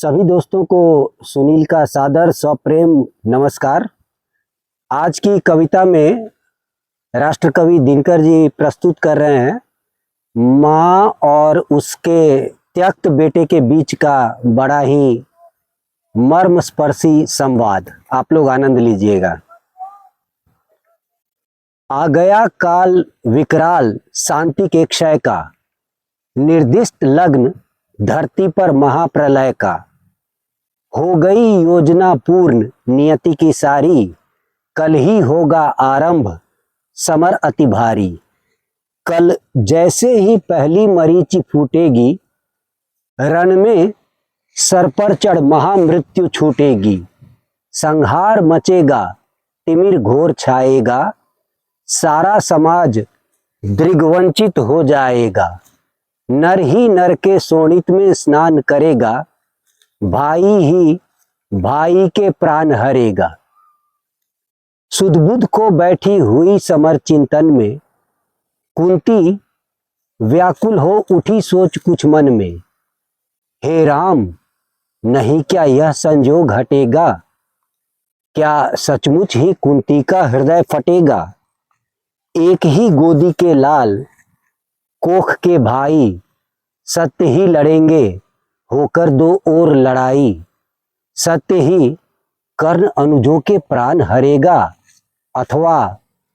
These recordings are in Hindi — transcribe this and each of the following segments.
सभी दोस्तों को सुनील का सादर सप्रेम नमस्कार। आज की कविता में राष्ट्रकवि दिनकर जी प्रस्तुत कर रहे हैं माँ और उसके त्यक्त बेटे के बीच का बड़ा ही मर्मस्पर्शी संवाद। आप लोग आनंद लीजिएगा। आ गया काल विकराल शांति के क्षय का, निर्दिष्ट लग्न धरती पर महाप्रलय का। हो गई योजना पूर्ण नियति की सारी, कल ही होगा आरंभ समर अति भारी। कल जैसे ही पहली मरीचि फूटेगी, रण में सर पर चढ़ महामृत्यु छूटेगी। संहार मचेगा तिमिर घोर छाएगा, सारा समाज दृग्वंचित हो जाएगा। नर ही नर के शोणित में स्नान करेगा, भाई ही भाई के प्राण हरेगा। सुध-बुध को बैठी हुई समर चिंतन में, कुंती व्याकुल हो उठी सोच कुछ मन में। हे राम, नहीं क्या यह संजोग हटेगा, क्या सचमुच ही कुंती का हृदय फटेगा। एक ही गोदी के लाल कोख के भाई, सत्य ही लड़ेंगे होकर दो ओर लड़ाई। सत्य ही कर्ण अनुजों के प्राण हरेगा, अथवा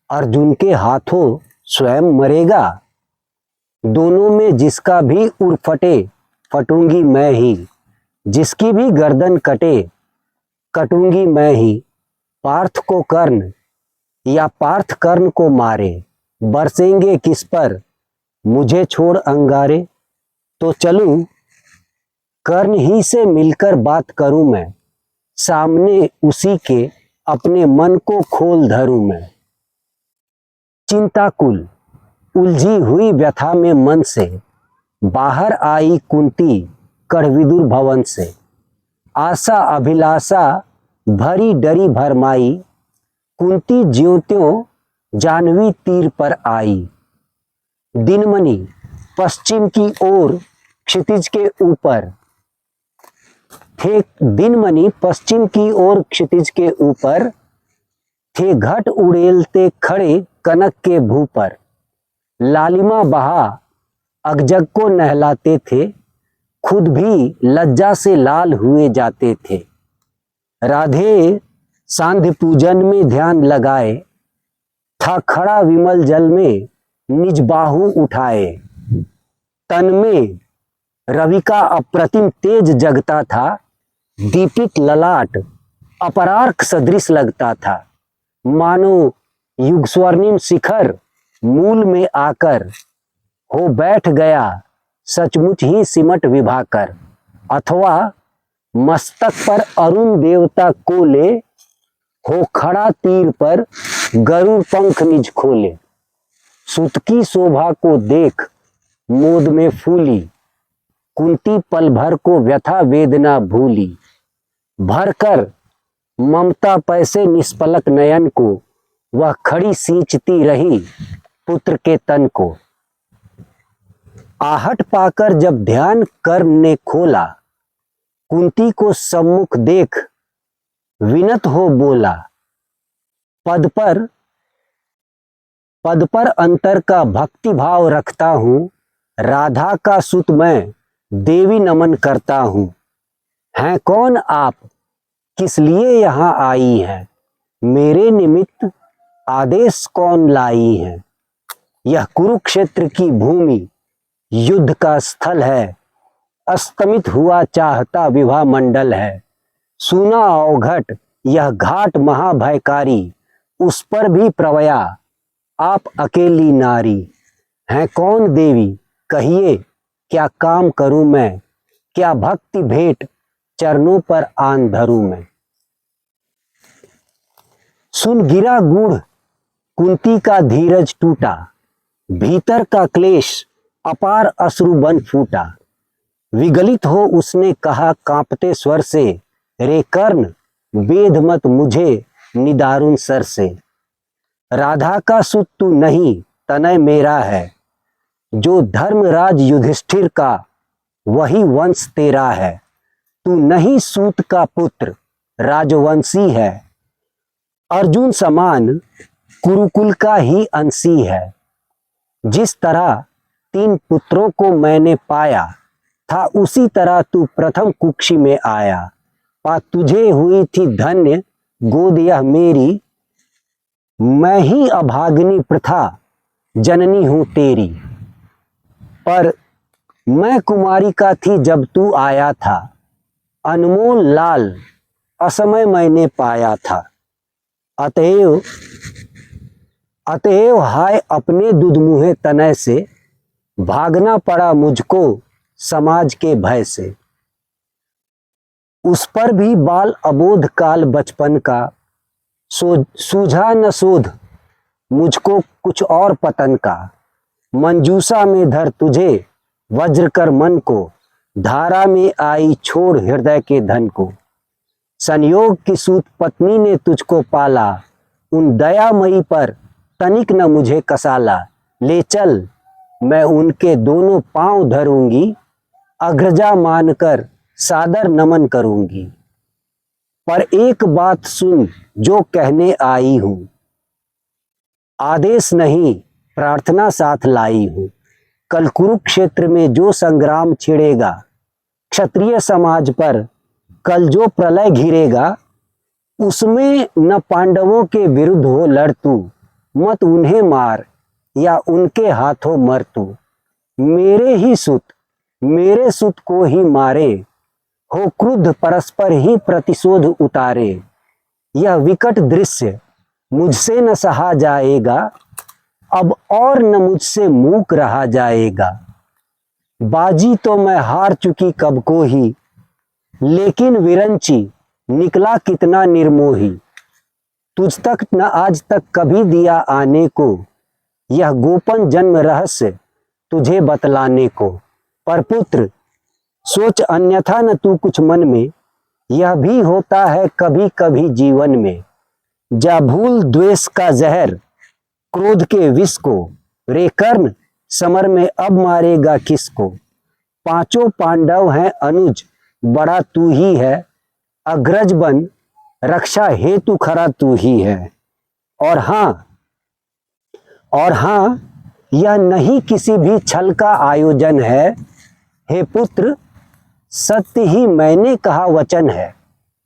अर्जुन के हाथों स्वयं मरेगा। दोनों में जिसका भी उर फटे फटूंगी मैं ही, जिसकी भी गर्दन कटे कटूंगी मैं ही। पार्थ को कर्ण या पार्थ कर्ण को मारे, बरसेंगे किस पर मुझे छोड़ अंगारे। तो चलूं कर्ण ही से मिलकर बात करूं मैं, सामने उसी के अपने मन को खोल धरूं मैं। चिंताकुल उलझी हुई व्यथा में मन से, बाहर आई कुंती कढ़विदुर भवन से। आशा अभिलाषा भरी डरी भरमाई, कुंती ज्योत्यों जाह्नवी तीर पर आई। दिनमणि पश्चिम की ओर क्षितिज के ऊपर थे, दिनमणि पश्चिम की ओर क्षितिज के ऊपर थे, घट उड़ेलते खड़े कनक के भू पर। लालिमा बहा अगजग को नहलाते थे, खुद भी लज्जा से लाल हुए जाते थे। राधे सांध्य पूजन में ध्यान लगाए, था खड़ा विमल जल में निज बाहु उठाए। तन में रवि का अप्रतिम तेज जगता था, दीपित ललाट अपरार्क सदृश लगता था। मानो युग स्वर्णिम शिखर मूल में आकर, हो बैठ गया सचमुच ही सिमट विभाकर। अथवा मस्तक पर अरुण देवता को ले, हो खड़ा तीर पर गरुड़ पंख निज खोले। सुत की शोभा को देख मोद में फूली, कुंती पल भर को व्यथा वेदना भूली। भरकर ममता पैसे निष्पलक नयन को, वह खड़ी सींचती रही पुत्र के तन को। आहट पाकर जब ध्यान कर्म ने खोला, कुंती को सम्मुख देख विनत हो बोला। पद पर अंतर का भक्ति भाव रखता हूँ, राधा का सुत मैं देवी नमन करता हूँ। हैं कौन आप, किस लिए यहाँ आई हैं, मेरे निमित्त आदेश कौन लाई हैं। यह कुरुक्षेत्र की भूमि युद्ध का स्थल है, अस्तमित हुआ चाहता विवाह मंडल है। सुना अवघट यह घाट महाभयकारी, उस पर भी प्रवया आप अकेली नारी। हैं कौन देवी कहिए, क्या काम करूं मैं, क्या भक्ति भेंट चरणों पर आन धरूं मैं। सुन गिरा गूढ़ कुंती का धीरज टूटा, भीतर का क्लेश अपार अश्रु बन फूटा। विगलित हो उसने कहा कांपते स्वर से, रे कर्ण वेध मत मुझे निदारुण सर से। राधा का सुत तू नहीं तनय मेरा है, जो धर्मराज युधिष्ठिर का वही वंश तेरा है। तू नहीं सूत का पुत्र राजवंशी है, अर्जुन समान कुरुकुल का ही अंशी है। जिस तरह 3 पुत्रों को मैंने पाया था, उसी तरह तू प्रथम कुक्षी में आया। पा तुझे हुई थी धन्य गोद यह मेरी, मैं ही अभागिनी प्रथा जननी हूं तेरी। पर मैं कुमारी का थी जब तू आया था, अनमोल लाल असमय मैंने पाया था। अतएव अतएव हाय अपने दुधमुहे तनय से, भागना पड़ा मुझको समाज के भय से। उस पर भी बाल अबोध काल बचपन का, सूझा न शोध मुझको कुछ और पतन का। मंजूषा में धर तुझे वज्र कर मन को, धारा में आई छोड़ हृदय के धन को। संयोग की सूत पत्नी ने तुझको पाला, उन दयामयी पर तनिक न मुझे कसाला। ले चल मैं उनके दोनों पांव धरूंगी, अग्रजा मानकर सादर नमन करूंगी। पर एक बात सुन जो कहने आई हूं, आदेश नहीं प्रार्थना साथ लाई हूं। कल कुरुक्षेत्र में जो संग्राम छिड़ेगा, क्षत्रिय समाज पर कल जो प्रलय घिरेगा, उसमें न पांडवों के विरुद्ध हो लड़ तू, मत उन्हें मार या उनके हाथों मर तू। मेरे सुत को ही मारे, हो क्रुद्ध परस्पर ही प्रतिशोध उतारे। यह विकट दृश्य मुझसे न सहा जाएगा, अब और न मुझसे मूक रहा जाएगा। बाजी तो मैं हार चुकी कब को ही, लेकिन विरंची निकला कितना निर्मोही। तुझ तक न आज तक कभी दिया आने को, यह गोपन जन्म रहस्य तुझे बतलाने को। पर पुत्र सोच अन्यथा न तू कुछ मन में, यह भी होता है कभी कभी जीवन में। जा भूल द्वेष का जहर क्रोध के विष को, रे कर्ण समर में अब मारेगा किसको। 5 पांडव हैं अनुज बड़ा तू ही है, अग्रज बन रक्षा हेतु खरा तू ही है। और हाँ यह नहीं किसी भी छल का आयोजन है, हे पुत्र सत्य ही मैंने कहा वचन है।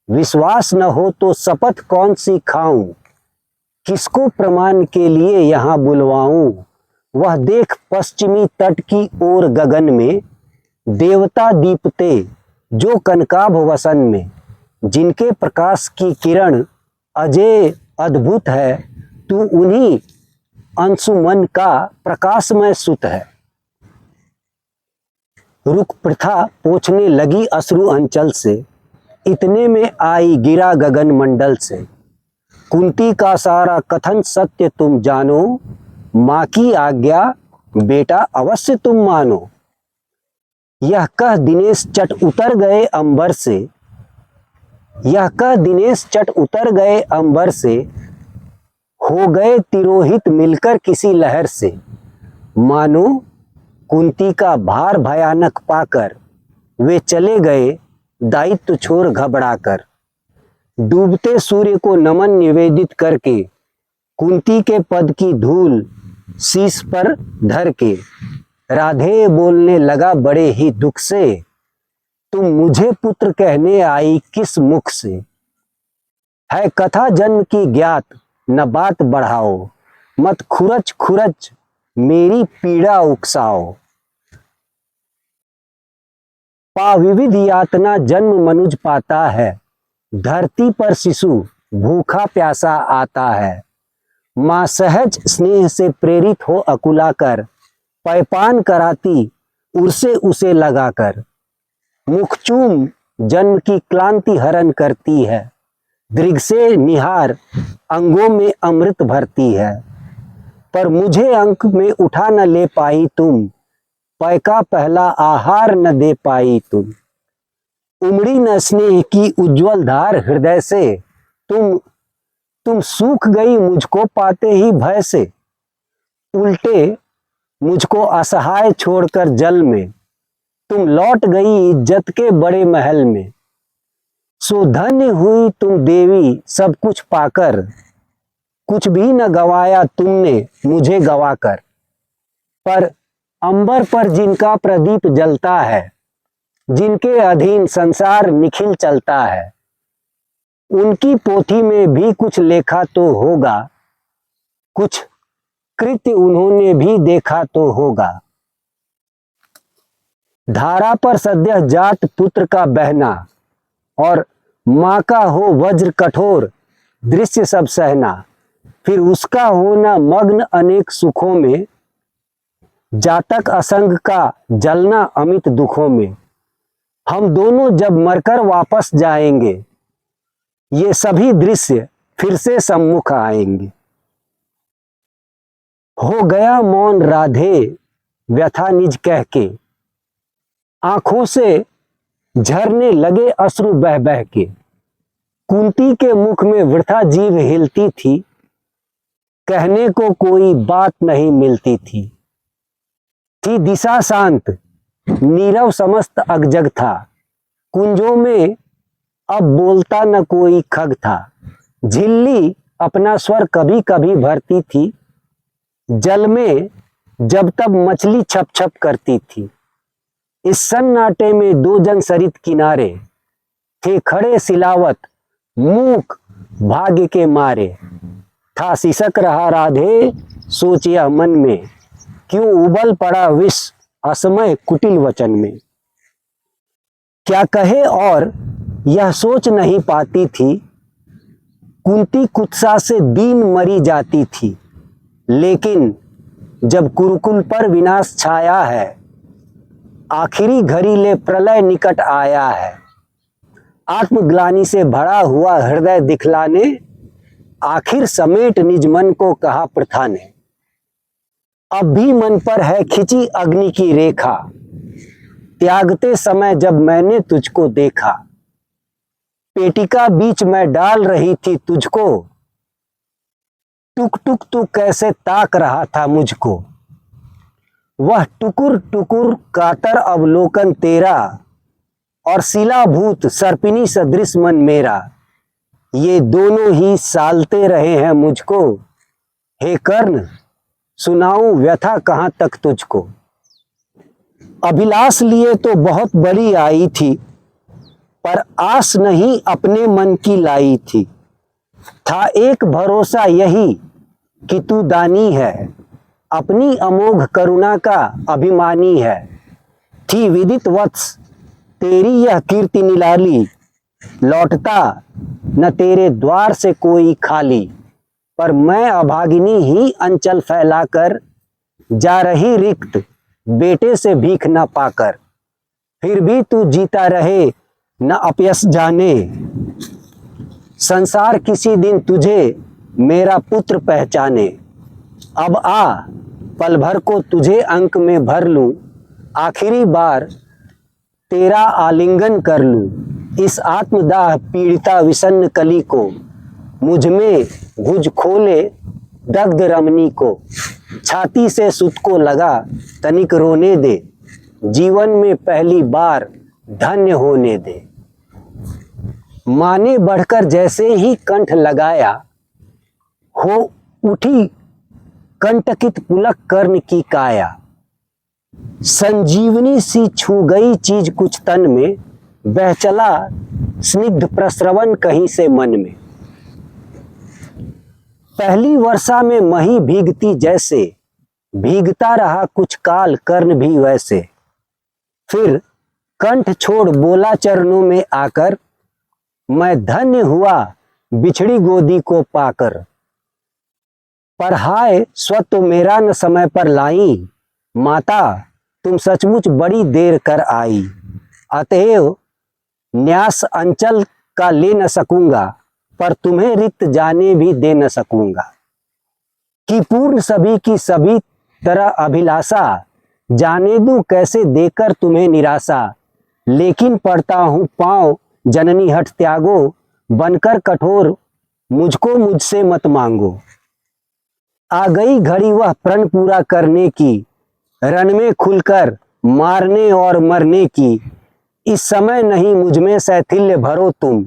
विश्वास न हो तो शपथ कौन सी खाऊं, किसको प्रमाण के लिए यहाँ बुलवाऊं। वह देख पश्चिमी तट की ओर गगन में, देवता दीपते जो कनकाभ वसन में। जिनके प्रकाश की किरण अजय अद्भुत है, तू उन्हीं अंशुमन का प्रकाशमय सुत है। रुक प्रथा पोंछने लगी अश्रु अंचल से, इतने में आई गिरा गगन मंडल से। कुंती का सारा कथन सत्य तुम जानो, माँ की आज्ञा बेटा अवश्य तुम मानो। यह कह दिनेश चट उतर गए अंबर से, यह कह दिनेश चट उतर गए अंबर से। हो गए तिरोहित मिलकर किसी लहर से। मानो कुंती का भार भयानक पाकर, वे चले गए दायित्व छोड़ घबराकर। डूबते सूर्य को नमन निवेदित करके, कुंती के पद की धूल शीश पर धर के। राधे बोलने लगा बड़े ही दुख से, तुम मुझे पुत्र कहने आई किस मुख से। है कथा जन्म की ज्ञात न बात बढ़ाओ, मत खुरच खुरच मेरी पीड़ा उकसाओ। पा विविध यातना जन्म मनुज पाता है, धरती पर शिशु भूखा प्यासा आता है। माँ सहज स्नेह से प्रेरित हो अकुलाकर, पैपान कराती उर्से उसे लगाकर। मुखचूम जन्म की क्लांति हरण करती है, दृग से निहार अंगों में अमृत भरती है। पर मुझे अंक में उठा न ले पाई तुम, पै का पहला आहार न दे पाई तुम। उमड़ी न स्नेह की उज्जवल धार हृदय से, तुम सूख गई मुझको पाते ही भय से। उल्टे मुझको असहाय छोड़कर जल में, तुम लौट गई इज्जत के बड़े महल में। सो धन्य हुई तुम देवी सब कुछ पाकर, कुछ भी न गवाया तुमने मुझे गवाकर। पर अंबर पर जिनका प्रदीप जलता है, जिनके अधीन संसार निखिल चलता है, उनकी पोथी में भी कुछ लेखा तो होगा, कुछ कृत्य उन्होंने भी देखा तो होगा। धारा पर सद्य जात पुत्र का बहना, और माँ का हो वज्र कठोर दृश्य सब सहना। फिर उसका होना मग्न अनेक सुखों में, जातक असंग का जलना अमित दुखों में। हम दोनों जब मरकर वापस जाएंगे, ये सभी दृश्य फिर से सम्मुख आएंगे। हो गया मौन राधे व्यथा निज कह के, आंखों से झरने लगे अश्रु बह बह के। कुंती के मुख में वृथा जीव हिलती थी, कहने को कोई बात नहीं मिलती थी। दिशा शांत नीरव समस्त अगजग था, कुंजों में अब बोलता न कोई खग था। झिल्ली अपना स्वर कभी कभी भरती थी, जल में जब तब मछली छप छप करती थी। इस सन्नाटे में दो जन सरित किनारे, थे खड़े सिलावत मूक भाग्य के मारे। था सिसक रहा राधे सोचिया मन में, क्यों उबल पड़ा विष असमय कुटिल वचन में। क्या कहे और यह सोच नहीं पाती थी, कुंती कुत्सा से दीन मरी जाती थी। लेकिन जब कुरुकुल पर विनाश छाया है, आखिरी घड़ी ले प्रलय निकट आया है। आत्मग्लानि से भरा हुआ हृदय दिखलाने, आखिर समेट निज मन को कहा प्रथा ने। अब भी मन पर है खिंची अग्नि की रेखा, त्यागते समय जब मैंने तुझको देखा। पेटिका बीच में डाल रही थी तुझको, टुक टुक तू कैसे ताक रहा था मुझको। वह टुकुर टुकुर कातर अवलोकन तेरा, और शिलाभूत सर्पिनी सदृश मन मेरा। ये दोनों ही सालते रहे हैं मुझको, हे कर्ण सुनाऊं व्यथा कहाँ तक तुझको। अभिलाष लिए तो बहुत बड़ी आई थी, पर आस नहीं अपने मन की लाई थी। था एक भरोसा यही कि तू दानी है, अपनी अमोघ करुणा का अभिमानी है। थी विदित वत्स तेरी यह कीर्ति निराली, लौटता न तेरे द्वार से कोई खाली। पर मैं अभागिनी ही अंचल फैलाकर, जा रही रिक्त बेटे से भीख न पाकर। फिर भी तू जीता रहे न अपयस जाने, संसार किसी दिन तुझे मेरा पुत्र पहचाने। अब आ पल भर को तुझे अंक में भर लूं, आखिरी बार तेरा आलिंगन कर लूं। इस आत्मदाह पीड़िता विषन्न कली को, मुझ में भुज खोले दग्ध रमनी को। छाती से सुत को लगा तनिक रोने दे, जीवन में पहली बार धन्य होने दे। माने बढ़कर जैसे ही कंठ लगाया, हो उठी कंटकित पुलक कर्ण की काया। संजीवनी सी छू गई चीज कुछ तन में, बह चला स्निग्ध प्रस्रवण कहीं से मन में। पहली वर्षा में मही भीगती जैसे, भीगता रहा कुछ काल कर्ण भी वैसे। फिर कंठ छोड़ बोला चरणों में आकर, मैं धन्य हुआ बिछड़ी गोदी को पाकर। पर हाय स्वत्व मेरा न समय पर लाई, माता तुम सचमुच बड़ी देर कर आई। अतएव न्यास अंचल का ले न सकूंगा, पर तुम्हें रिक्त जाने भी दे न सकूंगा। कि पूर्ण सभी की सभी तरह अभिलाषा, जाने दूं कैसे देकर तुम्हें निराशा। लेकिन पड़ता हूं पांव जननी हठ त्यागो, बनकर कठोर मुझको मुझसे मत मांगो। आ गई घड़ी वह प्रण पूरा करने की, रण में खुलकर मारने और मरने की। इस समय नहीं मुझ में शैथिल्य भरो तुम,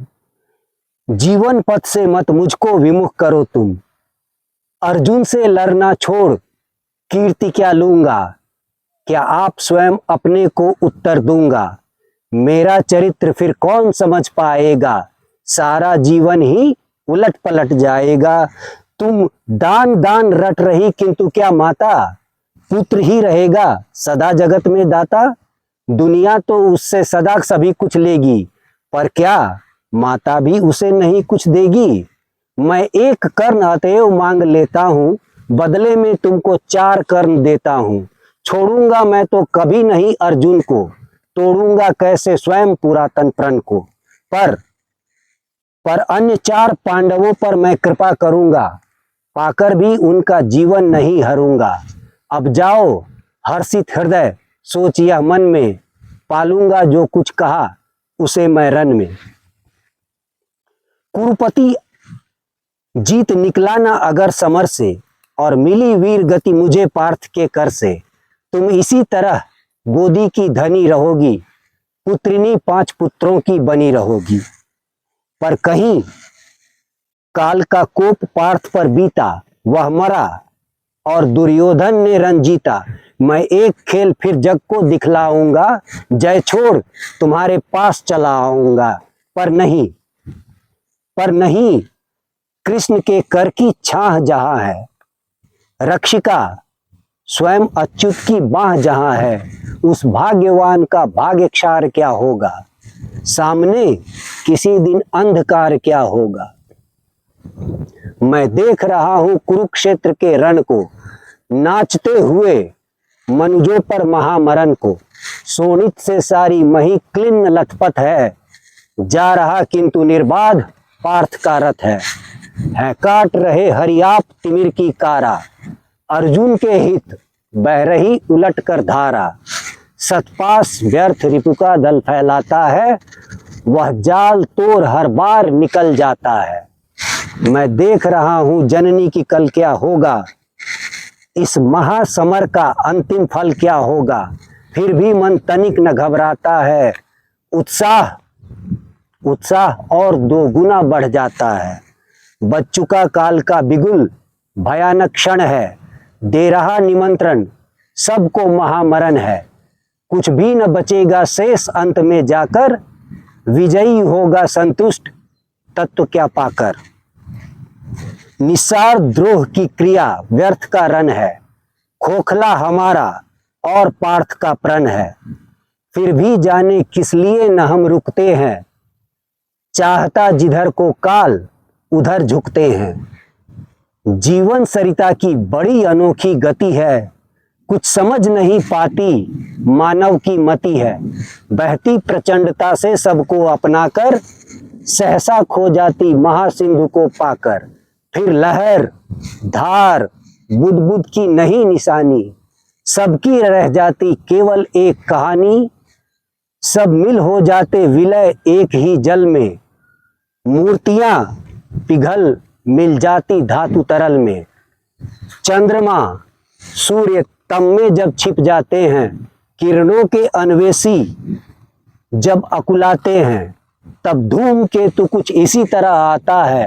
जीवन पथ से मत मुझको विमुख करो तुम। अर्जुन से लड़ना छोड़ कीर्ति क्या लूंगा, क्या आप स्वयं अपने को उत्तर दूंगा। मेरा चरित्र फिर कौन समझ पाएगा, सारा जीवन ही उलट पलट जाएगा। तुम दान दान रट रही किंतु क्या माता, पुत्र ही रहेगा सदा जगत में दाता। दुनिया तो उससे सदा सभी कुछ लेगी, पर क्या माता भी उसे नहीं कुछ देगी। मैं एक कर्ण अतएव मांग लेता हूँ, बदले में तुमको 4 कर्ण देता हूँ। छोड़ूंगा मैं तो कभी नहीं अर्जुन को, तोड़ूंगा कैसे स्वयं पुरातन प्रण को। पर अन्य 4 पांडवों पर मैं कृपा करूंगा, पाकर भी उनका जीवन नहीं हरूंगा। अब जाओ हर्षित हृदय सोच यह मन में, पालूंगा जो कुछ कहा उसे मैं रन में। कुरुपति जीत निकला ना अगर समर से, और मिली वीर गति मुझे पार्थ के कर से। तुम इसी तरह गोदी की धनी रहोगी, पुत्रिनी 5 पुत्रों की बनी रहोगी। पर कहीं काल का कोप पार्थ पर बीता, वह मरा और दुर्योधन ने रण जीता। मैं एक खेल फिर जग को दिखलाऊंगा, जय छोड़ तुम्हारे पास चला आऊंगा। पर नहीं कृष्ण के कर की छाह जहां है, रक्षिका स्वयं अच्युत की बाह जहां है। उस भाग्यवान का भाग्यक्षार क्या होगा, सामने किसी दिन अंधकार क्या होगा। मैं देख रहा हूं कुरुक्षेत्र के रण को, नाचते हुए मनुजों पर महामरण को। सोनित से सारी मही क्लिन्न लथपथ है, जा रहा किंतु निर्बाध पार्थ का रथ है काट रहे हरियाप तिमिर की कारा। अर्जुन के हित बह रही उलट कर धारा, सतपास व्यर्थ रिपु का दल फैलाता है, वह जाल तोड़ हर बार निकल जाता है। मैं देख रहा हूं जननी की कल क्या होगा, इस महासमर का अंतिम फल क्या होगा। फिर भी मन तनिक न घबराता है, उत्साह और 2 गुना बढ़ जाता है। बच चुका काल का बिगुल भयानक क्षण है, दे रहा निमंत्रण सबको महामरण है। कुछ भी न बचेगा शेष अंत में जाकर, विजयी होगा संतुष्ट तत्व क्या पाकर। निस्सार द्रोह की क्रिया व्यर्थ का रन है, खोखला हमारा और पार्थ का प्रण है। फिर भी जाने किस लिए न हम रुकते हैं, चाहता जिधर को काल उधर झुकते हैं। जीवन सरिता की बड़ी अनोखी गति है, कुछ समझ नहीं पाती मानव की मति है। बहती प्रचंडता से सबको अपनाकर, सहसा खो जाती महासिंधु को पाकर। फिर लहर धार बुदबुद की नहीं निशानी, सबकी रह जाती केवल एक कहानी। सब मिल हो जाते विलय एक ही जल में, मूर्तियां पिघल मिल जाती धातु तरल में। चंद्रमा सूर्य तम में जब छिप जाते हैं, किरणों के अन्वेषी जब अकुलाते हैं, तब धूमकेतु कुछ इसी तरह आता है,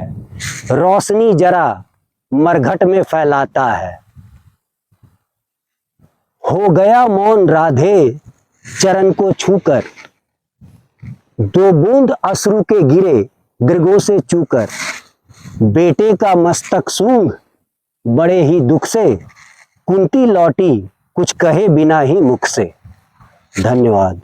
रोशनी जरा मरघट में फैलाता है। हो गया मौन राधे चरण को छूकर, 2 बूंद अश्रु के गिरे गृगों से चूकर। बेटे का मस्तक सूंघ बड़े ही दुख से, कुंती लौटी कुछ कहे बिना ही मुख से। धन्यवाद।